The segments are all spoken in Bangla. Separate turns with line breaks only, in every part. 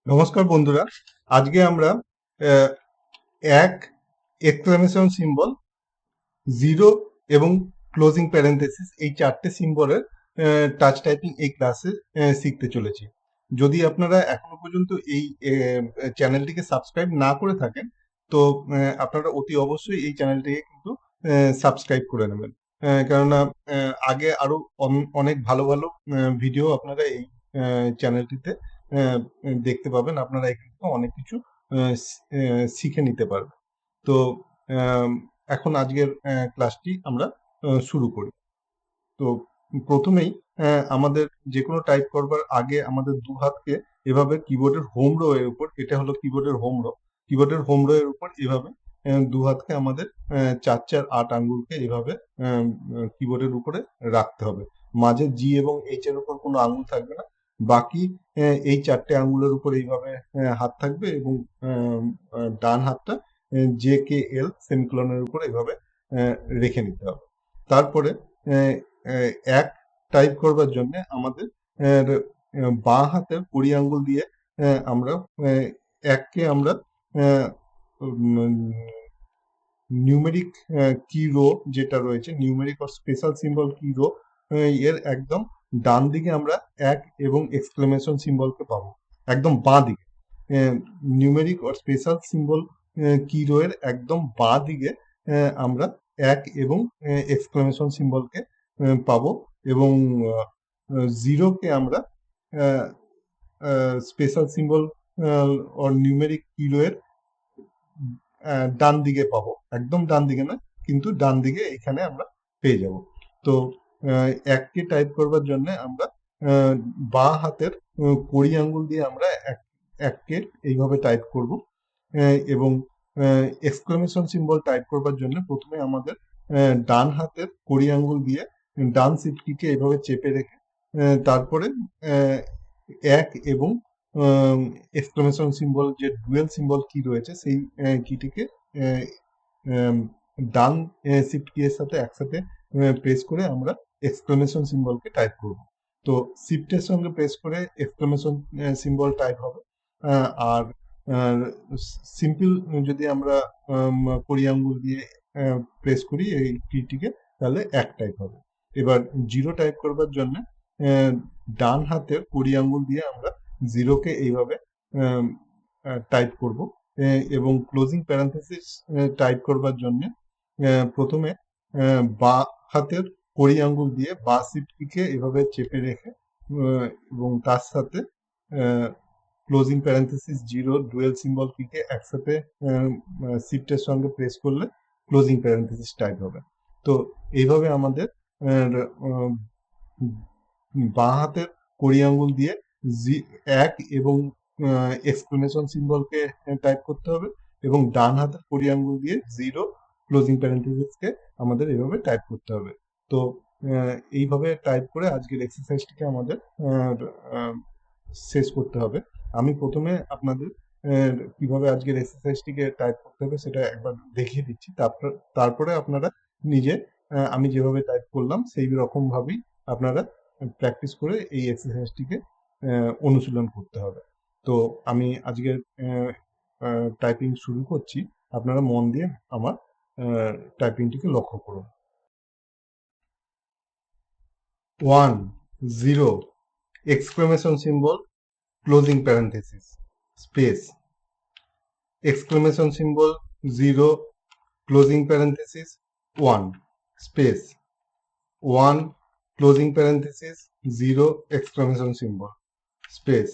নমস্কার বন্ধুরা, আজকে আমরা আহ, এক এক্সক্লামেশন সিম্বল, জিরো এবং ক্লোজিং প্যারেন্থেসিস এই চারটে সিম্বলের টাচ টাইপিং এই ক্লাসে শিখতে চলেছি। যদি আপনারা এখনো পর্যন্ত এই চ্যানেলটিকে সাবস্ক্রাইব না করে থাকেন, তো আপনারা অতি অবশ্যই এই চ্যানেলটিকে কিন্তু সাবস্ক্রাইব করে নেবেন। কেননা আগে আরো অনেক ভালো ভালো ভিডিও আপনারা এই চ্যানেলটিতে দেখতে পাবেন। আপনারা এখান থেকে অনেক কিছু শিখে নিতে পারবেন। তো আম, এখন আজকের ক্লাসটি আমরা শুরু করি। তো প্রথমেই আমাদের যে কোনো টাইপ করবার আগে আমাদের দু হাতকে এভাবে কিবোর্ডের হোম রো এর উপর, এটা হলো কিবোর্ডের হোম রো এর উপর এভাবে দু হাতকে আমাদের 4 4 8 আঙ্গুলকে এভাবে কিবোর্ডের উপরে রাখতে হবে। মাঝে জি এবং এইচ এর উপর কোনো আঙ্গুল থাকবে না। বাকি এই চারটে আঙ্গুলের উপর এইভাবে হাত থাকবে এবং ডান হাতটা জে কে এল সেমিকোলনের উপর এইভাবে রেখে নিতে হবে। তারপরে আহ, আহ, এক টাইপ করবার জন্য আমাদের বাঁ হাতের কুড়ি আঙ্গুল দিয়ে আমরা আহ, এককে আমরা নিউমেরিক কি রো যেটা রয়েছে, নিউমেরিক অর স্পেশাল সিম্বল কি রো, এর একদম ডান দিকে আমরা এক এবং এক্সক্লেমেশন সিম্বলকে পাবো। একদম বাঁ দিকে নিউমেরিক অর স্পেশাল সিম্বল কি রো এর একদম বাঁ দিকে আমরা এক এবং এক্সক্লেমেশন সিম্বলকে পাবো। এবং জিরোকে আমরা special symbol or numeric key row এর ডান দিকে পাবো। একদম ডান দিকে না, কিন্তু ডান দিকে এখানে আমরা পেয়ে যাব। তো এককে টাইপ করবার জন্য আমরা আহ, বাঁ হাতের কড়ি আঙ্গুল দিয়ে আমরা এককে এইভাবে টাইপ করব। এবং এক্সক্লেমেশন সিম্বল টাইপ করবার জন্য প্রথমে আমাদের ডান হাতের কড়ি আঙ্গুল দিয়ে ডান শিফট কিকে এইভাবে চেপে রেখে তারপরে আহ, এক এবং এক্সক্লেমেশন সিম্বল যে ডুয়েল সিম্বল কি রয়েছে সেই কিটিকে ডান শিফট কি এর সাথে একসাথে প্রেস করে আমরা এক্সক্লেমেশন সিম্বলকে টাইপ করব। তো শিফটের সঙ্গে প্রেস করে এক্সক্লেমেশন সিম্বল টাইপ হবে। আর সিম্পল যদি আমরা কড়ি আঙ্গুল দিয়ে প্রেস করি এই কিটিকে, তাহলে এক টাইপ হবে। এবার জিরো টাইপ করবার জন্য ডান হাতের কড়ি আঙ্গুল দিয়ে আমরা জিরোকে এইভাবে টাইপ করব। এবং ক্লোজিং প্যারেনথেসিস টাইপ করবার জন্য প্রথমে বাঁ হাতের কড়ি আঙ্গুল দিয়ে বাঁ শিফট কিকে এভাবে চেপে রেখে এবং তার সাথে closing parenthesis zero dual symbol কিকে একসাথে শিফটের সঙ্গে প্রেস করলে ক্লোজিং প্যারেনথেসিস টাইপ হবে। তো এইভাবে আমাদের বাঁ হাতের কড়ি আঙ্গুল দিয়ে এক এবং এক্সক্লেমেশন সিম্বলকে টাইপ করতে হবে, এবং ডান হাতের কড়ি আঙ্গুল দিয়ে জিরো ক্লোজিং প্যারেন্থেসিসকে আমাদের এইভাবে টাইপ করতে হবে। তো এইভাবে টাইপ করে আজকের এক্সারসাইজটিকে আমাদের শেষ করতে হবে। আমি প্রথমে আপনাদের কিভাবে আজকের এক্সারসাইজটিকে টাইপ করতে হবে সেটা একবার দেখিয়ে দিচ্ছি। তারপরে আপনারা নিজে আমি যেভাবে টাইপ করলাম সেই রকম ভাবেই আপনারা প্র্যাকটিস করে এই এক্সারসাইজটিকে অনুশীলন করতে হবে। তো আমি আজকের টাইপিং শুরু করছি। আপনারা মন দিয়ে আমার টাইপিংটিকে লক্ষ্য করুন। 1 0 exclamation symbol closing parenthesis space exclamation symbol 0 closing parenthesis 1 space 1 closing parenthesis 0 exclamation symbol space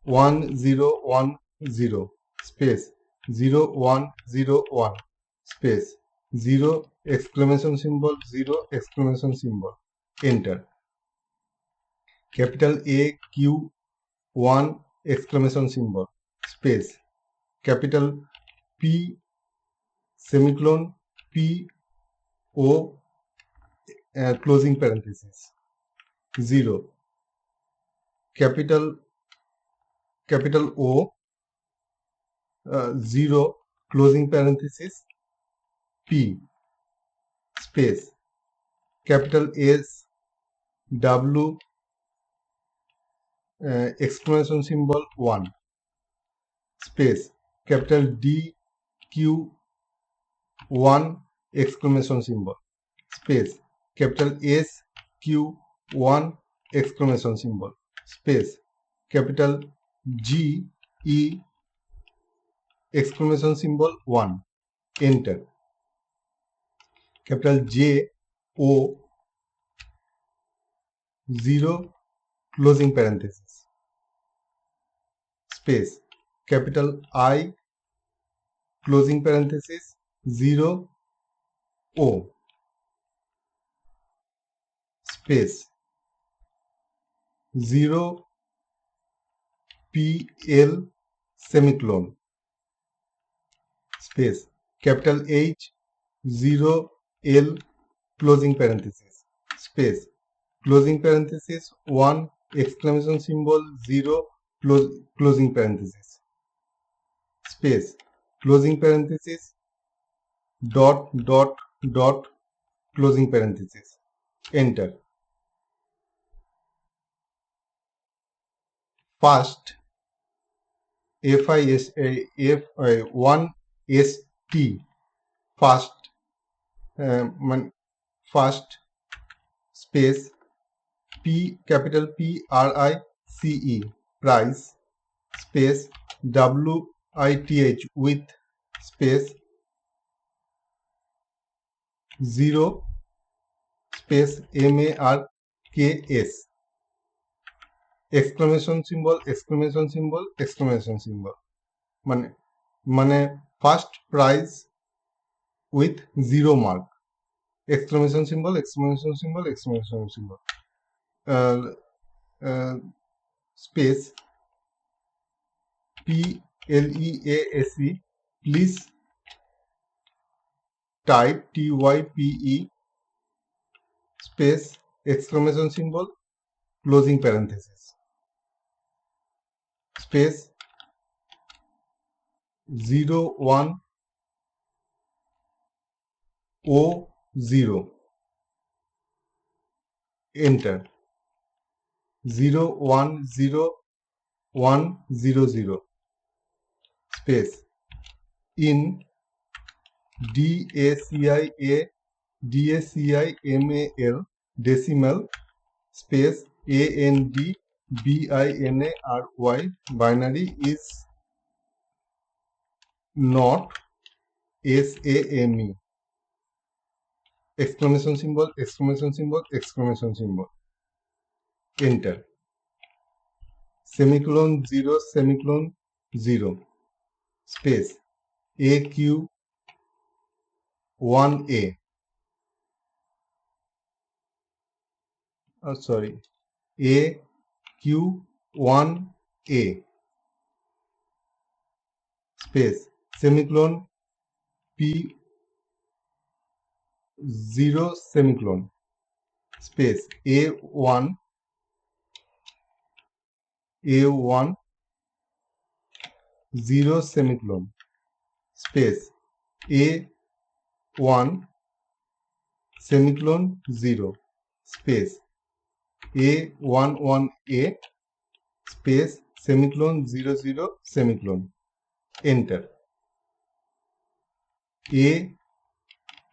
1 0 1 0 space 0 1 0 1 space 0 exclamation symbol 0 exclamation symbol enter capital A Q 1 exclamation symbol space capital P semicolon P O closing parenthesis 0 capital O 0 closing parenthesis P space capital S W exclamation symbol 1 space capital D Q 1 exclamation symbol space capital S Q 1 exclamation symbol space capital G E exclamation symbol 1 enter capital J O 0 closing parenthesis space capital I closing parenthesis 0 O space 0 PL semicolon space capital H 0 L closing parenthesis space closing parenthesis 1 exclamation symbol 0 closing parenthesis space closing parenthesis dot closing parenthesis enter first F1 ST first first space P capital PRICE price space WITH with space 0 space MARKS exclamation symbol exclamation symbol exclamation symbol মানে first prize with 0 mark exclamation symbol exclamation symbol exclamation symbol space PLEASE please type TYPE space exclamation symbol closing parenthesis space 01 O0 enter 010100 space in DACIMAL decimal space ANDBINARY binary is not SAME exclamation symbol exclamation symbol exclamation symbol enter semicolon 0 semicolon 0 space AQ1A sorry AQ1A space semicolon P0 semicolon space A1 0 semicolon space A1 semicolon 0 space A11A space semicolon 00 semicolon enter A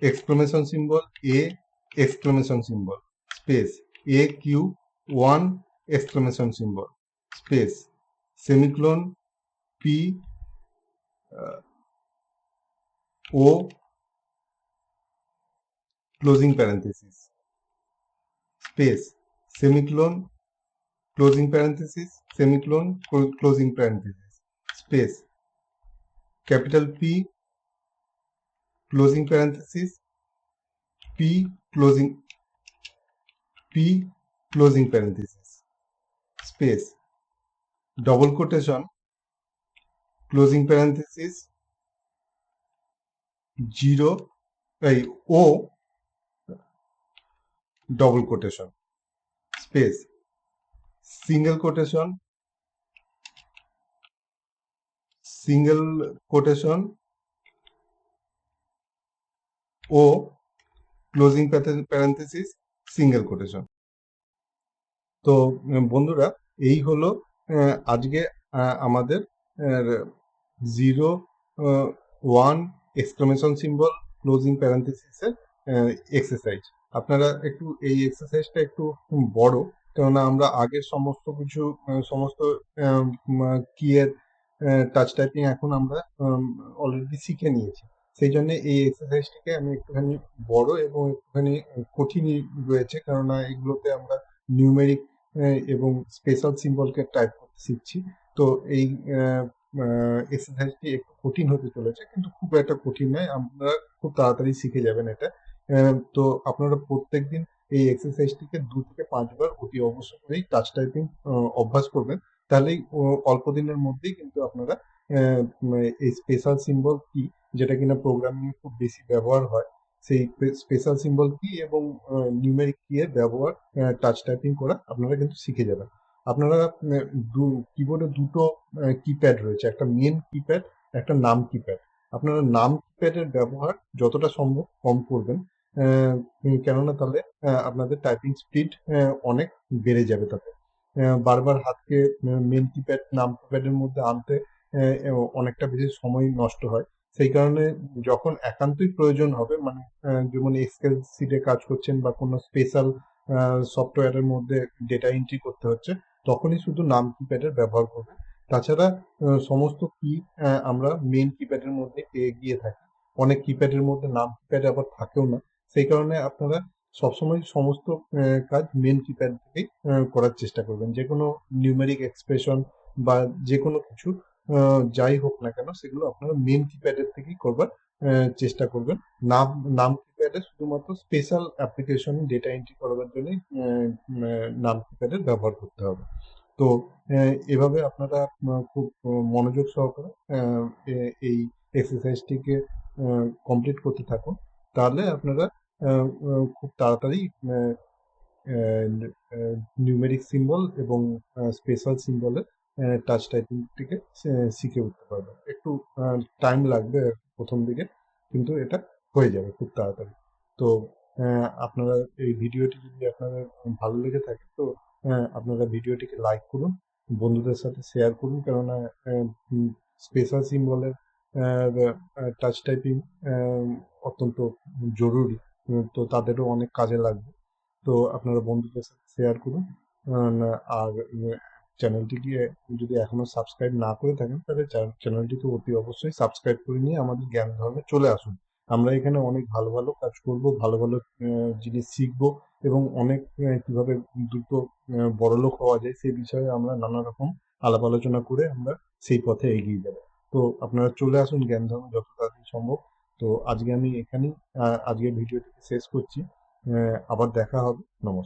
exclamation symbol A exclamation symbol space AQ1 exclamation symbol space semicolon P O closing parenthesis space semicolon closing parenthesis semicolon closing parenthesis space capital P closing parenthesis P closing parenthesis space double quotation closing parenthesis 0 O double quotation space single quotation O closing parenthesis single quotation তো বন্ধুরা এই হলো আজকে আমাদের zero, one, exclamation symbol, closing প্যারেন্থেসিসের এক্সারসাইজ। আপনারা একটু এই এক্সারসাইজটা একটু বড়, কেননা আমরা আগের সমস্ত কিছু সমস্ত কি এর টাচ টাইপিং এখন আমরা অলরেডি শিখে নিয়েছি। সেই জন্য এই এক্সারসাইজটিকে আমি একটুখানি বড় এবং একটুখানি কঠিন রয়েছে, কেননা এগুলোতে আমরা নিউমেরিক এবং স্পেশাল সিম্বলকে টাইপ করতে শিখছি। তো এই এক্সারসাইজটি একটু কঠিন হতে চলেছে, কিন্তু খুব একটা কঠিন নয়, আপনারা খুব তাড়াতাড়ি শিখে যাবেন এটা। তো আপনারা প্রত্যেকদিন এই এক্সারসাইজটিকে 2 থেকে 5 বার অতি অবশ্যই টাচ টাইপিং অভ্যাস করবেন। তাহলেই অল্প দিনের মধ্যেই কিন্তু আপনারা এই স্পেশাল সিম্বল কি, যেটা কিনা প্রোগ্রামিং খুব বেশি ব্যবহার হয়, সেই স্পেশাল সিম্বল কি এবং নিউমেরিক কি এর ব্যবহার টাচ টাইপিং করা আপনারা কিন্তু শিখে যাবেন। আপনারা কিবোর্ডে দুটো কিপ্যাড রয়েছে, একটা মেন কিপ্যাড, একটা নাম কিপ্যাড। আপনারা নাম কিপ্যাডের ব্যবহার যতটা সম্ভব কম করবেন, কেননা তাহলে আপনাদের টাইপিং স্পিড অনেক বেড়ে যাবে তাতে। বারবার হাতকে মেন কিপ্যাড নাম কিপ্যাডের মধ্যে আনতে অনেকটা বেশি সময় নষ্ট হয়। সেই কারণে যখন একান্তই প্রয়োজন হবে, মানে যেমন এক্সেল শিটে কাজ করছেন বা কোনো স্পেশাল সফটওয়্যারের মধ্যে ডেটা এন্ট্রি করতে হচ্ছে, তখনই শুধু নাম কিপ্যাডের ব্যবহার করবেন। তাছাড়া সমস্ত কি আমরা মেন কিপ্যাডের মধ্যে পেয়ে গিয়ে থাকি। অনেক কিপ্যাডের মধ্যে নাম কিপ্যাড আবার থাকেও না। সেই কারণে আপনারা সবসময় সমস্ত কাজ মেন কিপ্যাড থেকেই করার চেষ্টা করবেন। যে কোনো নিউমেরিক এক্সপ্রেশন বা যে কোনো কিছু যাই হোক না কেন, সেগুলো আপনারা মেন কিপ্যাডের থেকেই করবার চেষ্টা করবেন। নাম নাম কিপ্যাডে শুধুমাত্র স্পেশাল অ্যাপ্লিকেশন ডেটা এন্ট্রি করার জন্যই নাম কিপ্যাডের ব্যবহার করতে হবে। তো এভাবে আপনারা খুব মনোযোগ সহকারে এই এক্সারসাইজটিকে কমপ্লিট করতে থাকুন। তাহলে আপনারা খুব তাড়াতাড়ি নিউমেরিক সিম্বল এবং স্পেশাল সিম্বলের টাচ টাইপিংটিকে শিখে উঠতে পারবেন। একটু টাইম লাগবে প্রথম দিকে, কিন্তু এটা হয়ে যাবে খুব তাড়াতাড়ি। তো আপনারা এই ভিডিওটি যদি আপনাদের ভালো লেগে থাকে, তো আপনারা ভিডিওটিকে লাইক করুন, বন্ধুদের সাথে শেয়ার করুন, কেননা স্পেশাল সিম্বলের টাচ টাইপিং অত্যন্ত জরুরি। তো তাদেরও অনেক কাজে লাগবে। তো আপনারা বন্ধুদের সাথে শেয়ার করুন। আর চ্যানেলটিকে যদি এখনো সাবস্ক্রাইব না করে থাকেন, তাহলে চ্যানেলটিকে অতি অবশ্যই সাবস্ক্রাইব করে নিয়ে আমাদের জ্ঞান ধর্মে চলে আসুন। আমরা এখানে অনেক ভালো ভালো কাজ করব, ভালো ভালো জিনিস শিখবো, এবং অনেক কিভাবে দ্রুত বড়লোক হওয়া যায় সেই বিষয়ে আমরা নানা রকম আলাপ আলোচনা করে আমরা সেই পথে এগিয়ে যাব। তো আপনারা চলে আসুন জ্ঞান ধর্মে যত তাড়াতাড়ি সম্ভব। তো আজকে আমি এখানেই আজকের ভিডিওটিকে শেষ করছি। আবার দেখা হবে। নমস্কার।